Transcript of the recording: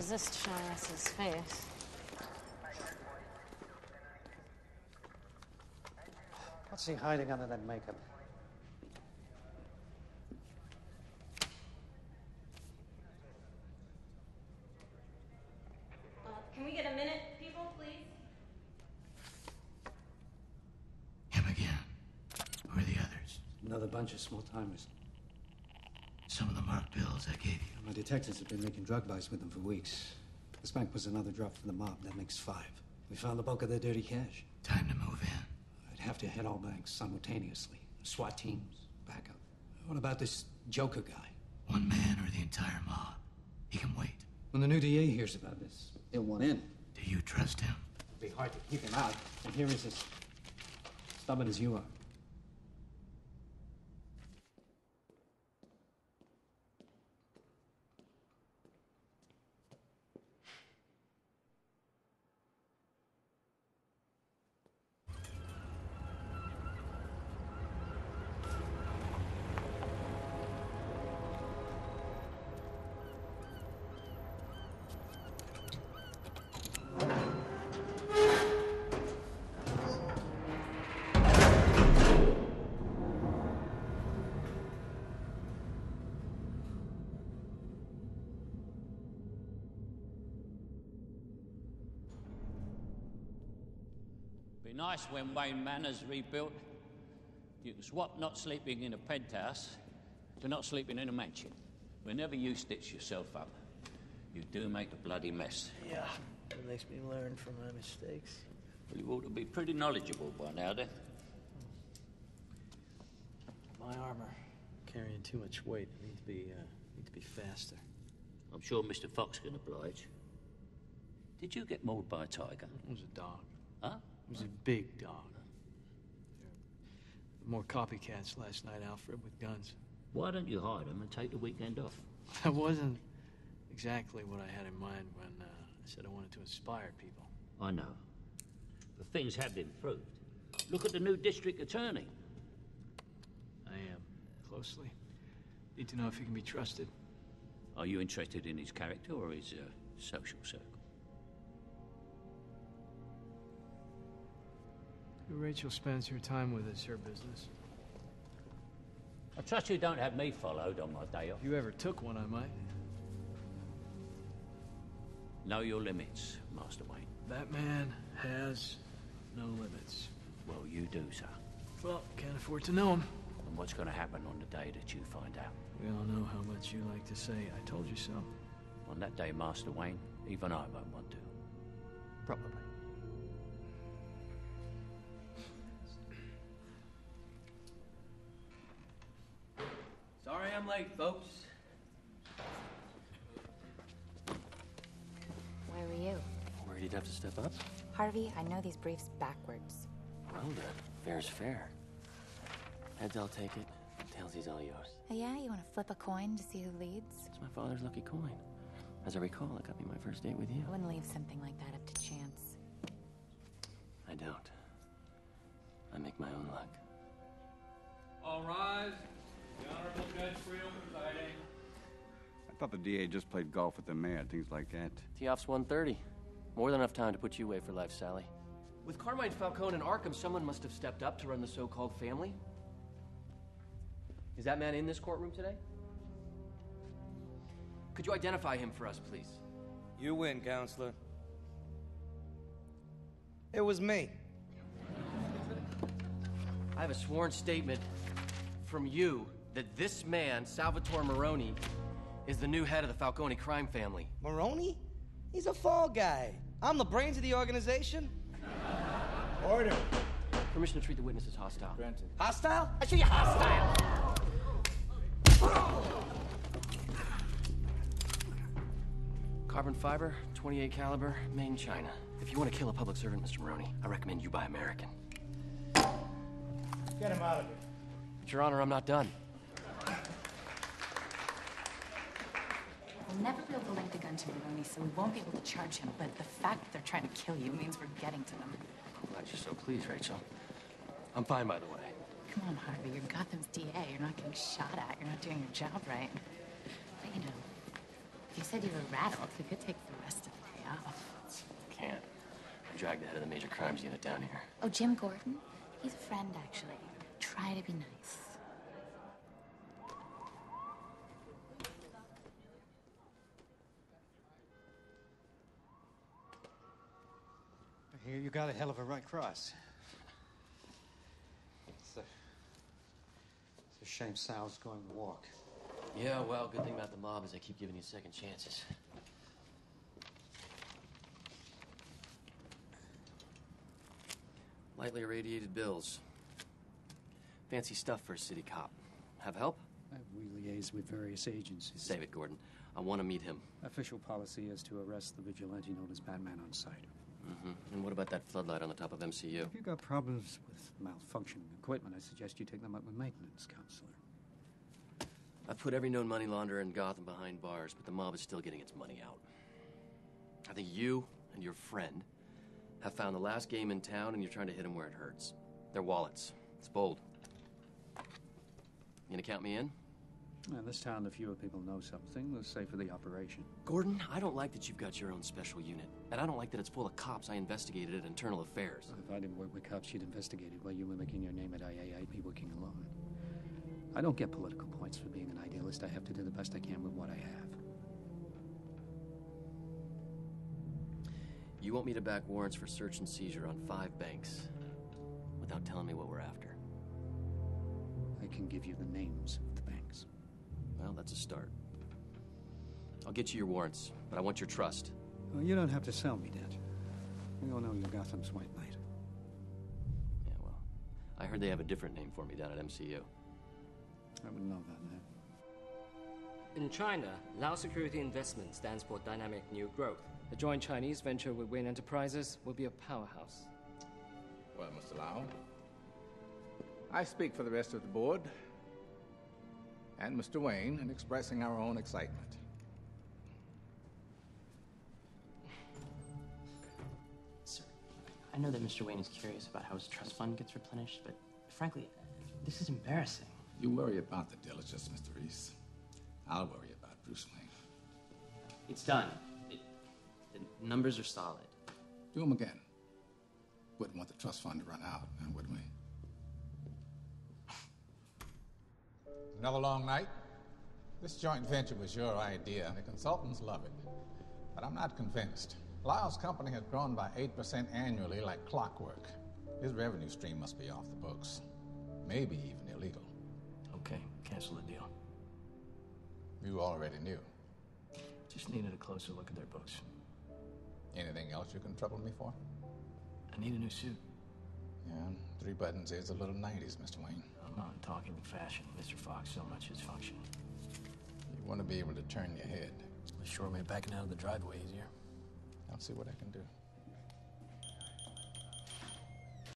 resist showing us his face. What's he hiding under that makeup? Can we get a minute, people, please? Him again. Who are the others? Another bunch of small-timers. Some of the marked bills I gave you. My detectives have been making drug buys with them for weeks. This bank was another drop for the mob. That makes 5. We found the bulk of their dirty cash. Time to move in. I'd have to hit all banks simultaneously. SWAT teams, backup. What about this Joker guy? One man or the entire mob. He can wait. When the new DA hears about this, he'll want in. Do you trust him? It'd be hard to keep him out. And here he's as stubborn as you are. Be nice when Wayne Manor's rebuilt. You can swap not sleeping in a penthouse to not sleeping in a mansion. Whenever you stitch yourself up, you do make a bloody mess. Yeah, it makes me learn from my mistakes. Well, you ought to be pretty knowledgeable by now, then. My armor carrying too much weight. I need to be faster. I'm sure Mr. Fox can oblige. Did you get mauled by a tiger? It was a dog. Huh? It was a big dog. More copycats last night, Alfred, with guns. Why don't you hide them and take the weekend off? That wasn't exactly what I had in mind when I said I wanted to inspire people. I know. But things have improved. Look at the new district attorney. I am. Closely. Need to know if he can be trusted. Are you interested in his character or his social circle? Who Rachel spends her time with is her business. I trust you don't have me followed on my day off. If you ever took one, I might. Know your limits, Master Wayne. That man has no limits. Well, you do, sir. Well, can't afford to know him. And what's going to happen on the day that you find out? We all know how much you like to say, I told you so. On that day, Master Wayne, even I won't want to. Probably. Sorry I'm late, folks. Where were you? Worried he'd have to step up? Harvey, I know these briefs backwards. Well then, fair's fair. Heads, I'll take it. Tailsies, all yours. Oh yeah? You want to flip a coin to see who leads? It's my father's lucky coin. As I recall, it got me my first date with you. I wouldn't leave something like that up to chance. I don't. I make my own luck. All rise. The Honorable Judge Freedom presiding. I thought the DA just played golf with the mayor, things like that. Tee-off's 1:30. More than enough time to put you away for life, Sally. With Carmine, Falcone, and Arkham, someone must have stepped up to run the so-called family. Is that man in this courtroom today? Could you identify him for us, please? You win, counselor. It was me. I have a sworn statement from you that this man, Salvatore Moroni, is the new head of the Falcone crime family. Moroni? He's a fall guy. I'm the brains of the organization. Order. Permission to treat the witness as hostile. Granted. Hostile? I see you hostile! Carbon fiber, 28 caliber, made in China. If you want to kill a public servant, Mr. Moroni, I recommend you buy American. Get him out of here. But, Your Honor, I'm not done. We'll never be able to link the gun to Moroni, so we won't be able to charge him. But the fact that they're trying to kill you means we're getting to them. I'm glad you're so pleased, Rachel. I'm fine, by the way. Come on, Harvey. You're Gotham's DA. You're not getting shot at. You're not doing your job right. But you know, if You said you were rattled. We could take the rest of the day off. Can't. I dragged the head of the major crimes unit down here. Oh, Jim Gordon? He's a friend, actually. Try to be nice. I hear you got a hell of a right cross. It's a shame Sal's going to walk. Yeah, well, good thing about the mob is they keep giving you second chances. Lightly irradiated bills. Fancy stuff for a city cop. Have help? We liaise with various agencies. Save it, Gordon. I want to meet him. Official policy is to arrest the vigilante known as Batman on sight. And what about that floodlight on the top of MCU? If you've got problems with malfunctioning equipment, I suggest you take them up with maintenance counselor. I've put every known money launderer in Gotham behind bars, but the mob is still getting its money out. I think you and your friend have found the last game in town, and you're trying to hit them where it hurts. Their wallets. It's bold. You gonna count me in? In this town, the fewer people know something, the safer the operation. Gordon, I don't like that you've got your own special unit. And I don't like that it's full of cops I investigated at Internal Affairs. If I didn't work with cops you'd investigated while you were making your name at IA, I'd be working alone. I don't get political points for being an idealist. I have to do the best I can with what I have. You want me to back warrants for search and seizure on 5 banks without telling me what we're after? I can give you the names of the banks. Well, that's a start. I'll get you your warrants, but I want your trust. Well, you don't have to sell me that. We all know you're Gotham's White Knight. Yeah, well, I heard they have a different name for me down at MCU. I wouldn't know that name. In China, Lao Security Investment stands for Dynamic New Growth. The joint Chinese venture with Wayne Enterprises will be a powerhouse. Well, Mr. Lau, I speak for the rest of the board and Mr. Wayne in expressing our own excitement. Sir, I know that Mr. Wayne is curious about how his trust fund gets replenished, but frankly, this is embarrassing. You worry about the diligence, Mr. Reese. I'll worry about Bruce Wayne. It's done. The numbers are solid. Do them again. Wouldn't want the trust fund to run out, would we? Another long night. This joint venture was your idea, and the consultants love it. But I'm not convinced. Lyle's company has grown by 8% annually like clockwork. His revenue stream must be off the books. Maybe even illegal. Okay, cancel the deal. You already knew. Just needed a closer look at their books. Anything else you can trouble me for? I need a new suit. Yeah, 3 buttons is a little 90s, Mr. Wayne. I'm not talking fashion, Mr. Fox, so much as function. You want to be able to turn your head. The short way backing out of the driveway easier. I'll see what I can do.